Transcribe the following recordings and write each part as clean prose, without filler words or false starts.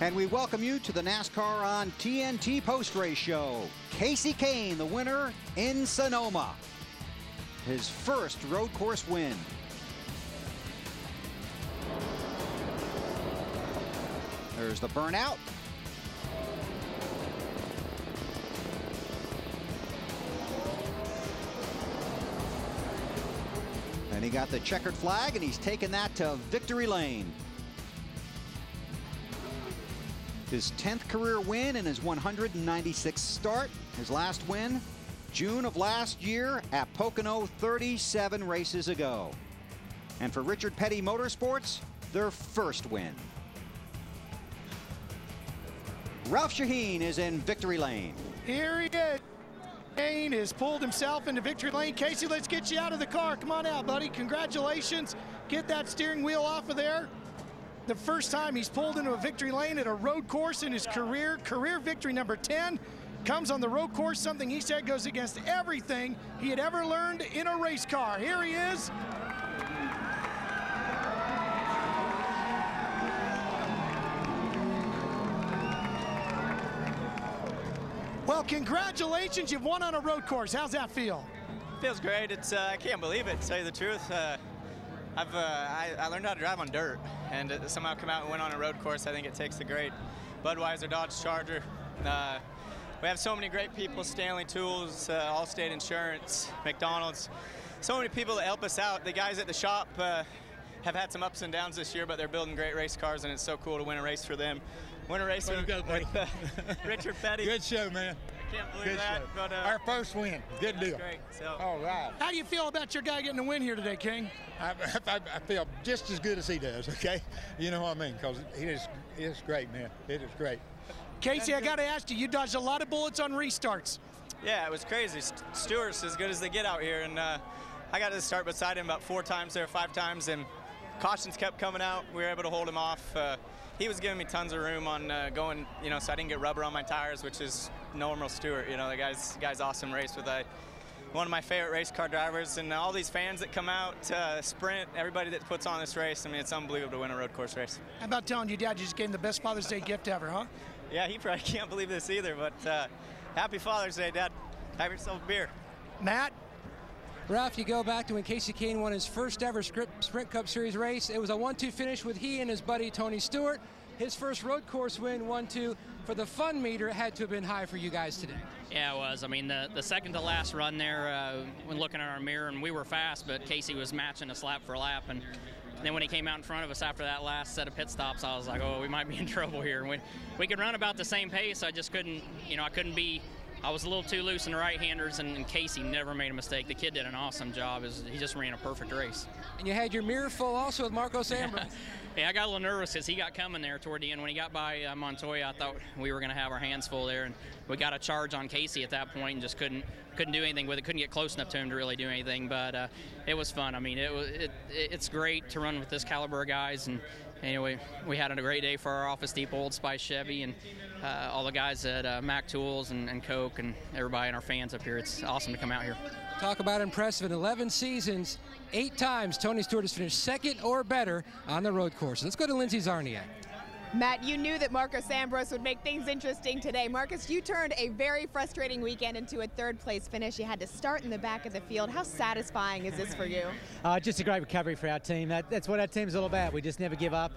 And we welcome you to the NASCAR on TNT post-race show. Kasey Kahne, the winner in Sonoma. His first road course win. There's the burnout. And he got the checkered flag, and he's taken that to victory lane. His 10th career win and his 196th start. His last win, June of last year at Pocono 37 races ago. And for Richard Petty Motorsports, their first win. Ralph Shaheen is in victory lane. Here he is. Kahne has pulled himself into victory lane. Kasey, let's get you out of the car. Come on out, buddy. Congratulations. Get that steering wheel off of there. The first time he's pulled into a victory lane at a road course in his career. Career victory number 10 comes on the road course, something he said goes against everything he had ever learned in a race car. Here he is. Well, congratulations, you've won on a road course. How's that feel? Feels great. It's I can't believe it, to tell you the truth. I learned how to drive on dirt, and to somehow come out and win on a road course. I think it takes a great Budweiser Dodge Charger. We have so many great people, Stanley Tools, Allstate Insurance, McDonald's, so many people that help us out. The guys at the shop have had some ups and downs this year, but they're building great race cars, and it's so cool to win a race for them. Win a race with Richard Petty. Good show, man. I can't believe Good that. show. But, our first win. Good deal. Great. So. All right. How do you feel about your guy getting a win here today, King? I feel just as good as he does, okay? You know what I mean? Because it's great, man. It is great. Kasey, I got to ask you, you dodged a lot of bullets on restarts. Yeah, it was crazy. Stewart's as good as they get out here, and I got to start beside him about 4 times there, 5 times, and cautions kept coming out. We were able to hold him off. He was giving me tons of room on going, so I didn't get rubber on my tires, which is normal Stewart. The guy's awesome race with one of my favorite race car drivers, and all these fans that come out, sprint, everybody that puts on this race. I mean, it's unbelievable to win a road course race. How about telling your dad you just gave him the best Father's Day gift ever, huh? Yeah, he probably can't believe this either, but happy Father's Day, Dad. Have yourself a beer. Matt? Ralph, you go back to when Kasey Kahne won his first ever Sprint Cup Series race. It was a 1-2 finish with he and his buddy Tony Stewart. His first road course win, 1-2. For the fun meter, it had to have been high for you guys today. Yeah, it was. I mean, the second to last run there, when looking at our mirror, and we were fast, but Kasey was matching us lap for lap. And then when he came out in front of us after that last set of pit stops, I was like, oh, we might be in trouble here. And we could run about the same pace. I just couldn't, I was a little too loose in the right-handers, and Kasey never made a mistake. The kid did an awesome job. He just ran a perfect race. And you had your mirror full also with Marcos Ambrose. Yeah, I got a little nervous because he got coming there toward the end. When he got by Montoya, I thought we were going to have our hands full there, and we got a charge on Kasey at that point and just couldn't do anything with it. Couldn't get close enough to him to really do anything, but it was fun. I mean, it's great to run with this caliber of guys, and anyway, we had a great day for our Office Depot, Old Spice Chevy, and all the guys at Mac Tools and Coke and everybody and our fans up here. It's awesome to come out here. Talk about impressive. In 11 seasons, 8 times Tony Stewart has finished second or better on the road course. Let's go to Lindsey Zarniak. Matt, you knew that Marcos Ambrose would make things interesting today. Marcos, you turned a very frustrating weekend into a third-place finish. You had to start in the back of the field. How satisfying is this for you? Just a great recovery for our team. That's what our team's all about. We just never give up.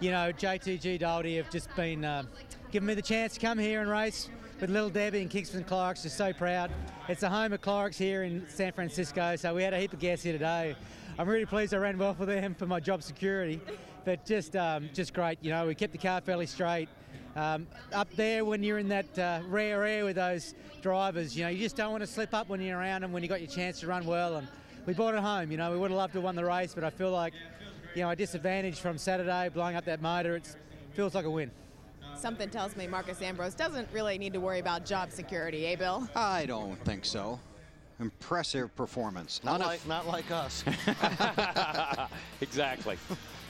JTG Daldy have just been giving me the chance to come here and race with Little Debbie and Kingston Clark's. Just so proud. It's the home of Clark's here in San Francisco, so we had a heap of guests here today. I'm really pleased I ran well for them for my job security, but just great. We kept the car fairly straight. Up there when you're in that rare air with those drivers, you just don't want to slip up when you're around them when you got your chance to run well, and we brought it home. We would have loved to have won the race, but I feel like, a disadvantage from Saturday, blowing up that motor, it feels like a win. Something tells me Marcos Ambrose doesn't really need to worry about job security, eh, Bill? I don't think so. Impressive performance. Not like us. Exactly.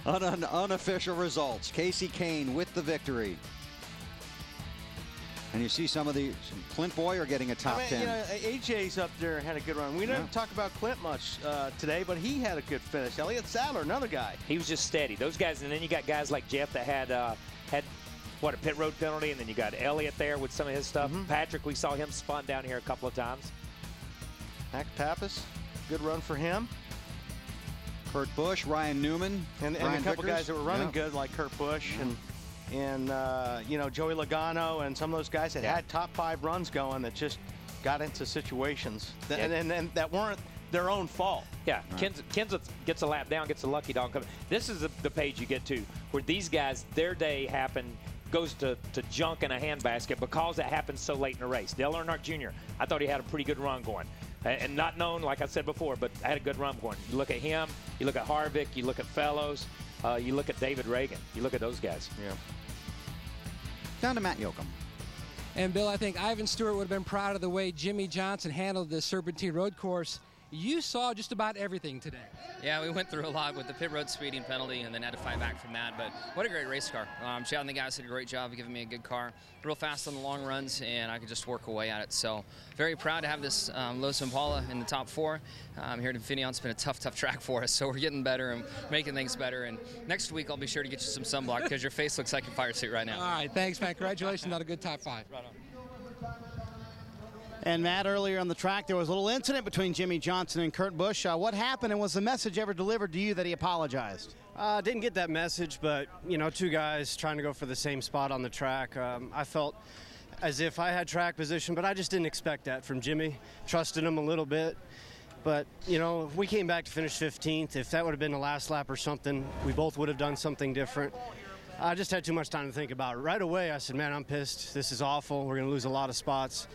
Unofficial results. Kasey Kahne with the victory. And you see some Clint Boyer getting a top 10. AJ's up there, had a good run. We didn't talk about Clint much today, but he had a good finish. Elliott Sadler, another guy. He was just steady. Those guys, and then you got guys like Jeff that had a pit road penalty, and then you got Elliott there with some of his stuff. Patrick, we saw him spun down here a couple of times. Mac Pappas, good run for him. Kurt Busch, Ryan Newman, and a couple guys that were running good, like Kurt Busch and you know, Joey Logano and some of those guys that had top 5 runs going that just got into situations and that weren't their own fault. Yeah, Kenseth gets a lap down, gets a lucky dog coming. This is the page you get to where these guys, their day happened, goes to junk in a handbasket because it happened so late in the race. Dale Earnhardt Jr., I thought he had a pretty good run going. And not known, like I said before, but had a good run going. You look at him, you look at Harvick, you look at Fellows, you look at David Reagan. You look at those guys. Yeah. Down to Matt Yoakum. And Bill, I think Ivan Stewart would have been proud of the way Jimmy Johnson handled this Serpentine road course. You saw just about everything today. Yeah, we went through a lot with the pit road speeding penalty and then had to fight back from that. But what a great race car. Chad and the guys did a great job of giving me a good car. Real fast on the long runs, and I could just work away at it. So very proud to have this Lotus Impala in the top 4. Here at Infineon, it's been a tough track for us. So we're getting better and making things better. And next week, I'll be sure to get you some sunblock because your face looks like a fire suit right now. All right, thanks, man. Congratulations on a good top 5. Right on. And Matt, earlier on the track, there was a little incident between Jimmy Johnson and Kurt Busch. What happened, and was the message ever delivered to you that he apologized? Didn't get that message, but, you know, 2 guys trying to go for the same spot on the track. I felt as if I had track position, but I just didn't expect that from Jimmy. Trusted him a little bit. But, you know, if we came back to finish 15th, if that would have been the last lap or something, we both would have done something different. I just had too much time to think about it. Right away, I said, man, I'm pissed. This is awful. We're going to lose a lot of spots.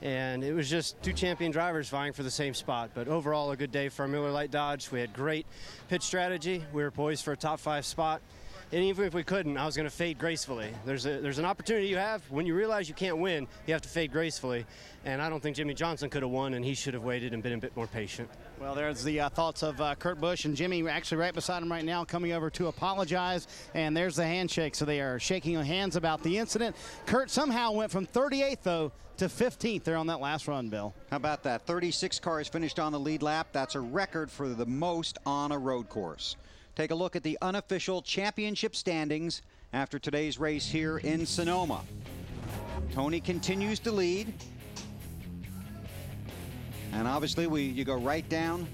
And it was just 2 champion drivers vying for the same spot. But overall, a good day for our Miller Lite Dodge. We had great pit strategy. We were poised for a top 5 spot. And even if we couldn't, I was going to fade gracefully. There's an opportunity you have. When you realize you can't win, you have to fade gracefully. And I don't think Jimmy Johnson could have won, and he should have waited and been a bit more patient. Well, there's the thoughts of Kurt Busch and Jimmy actually right beside him right now, coming over to apologize. And there's the handshake. So they are shaking hands about the incident. Kurt somehow went from 38th, though, to 15th there on that last run, Bill. How about that? 36 cars finished on the lead lap. That's a record for the most on a road course. Take a look at the unofficial championship standings after today's race here in Sonoma. Tony continues to lead. And obviously you go right down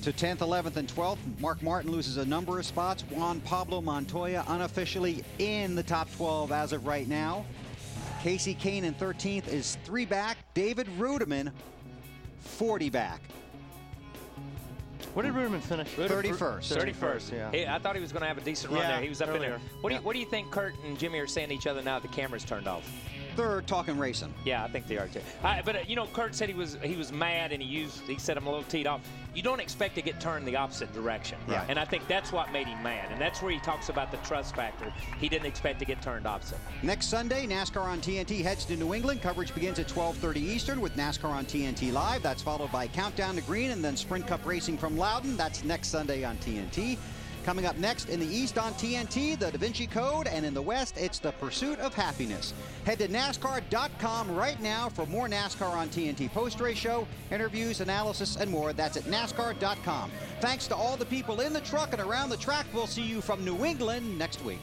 to 10th, 11th, and 12th. Mark Martin loses a number of spots. Juan Pablo Montoya unofficially in the top 12 as of right now. Casey Kane in 13th is 3 back. David Rudiman 40 back. Where did Rudiman finish? 31st. 31st, yeah. Hey, I thought he was going to have a decent run there. He was up in there. What do you think Kurt and Jimmy are saying to each other now that the camera's turned off? They're talking racing. Yeah, I think they are too. But you know, Kurt said he was mad and he said I'm a little teed off. You don't expect to get turned the opposite direction. Right. And I think that's what made him mad. And that's where he talks about the trust factor. He didn't expect to get turned opposite. Next Sunday, NASCAR on TNT heads to New England. Coverage begins at 12:30 Eastern with NASCAR on TNT Live. That's followed by Countdown to Green and then Sprint Cup Racing from Loudon. That's next Sunday on TNT. Coming up next in the East on TNT, the Da Vinci Code, and in the West, it's the Pursuit of Happiness. Head to NASCAR.com right now for more NASCAR on TNT post-race show, interviews, analysis, and more. That's at NASCAR.com. Thanks to all the people in the truck and around the track. We'll see you from New England next week.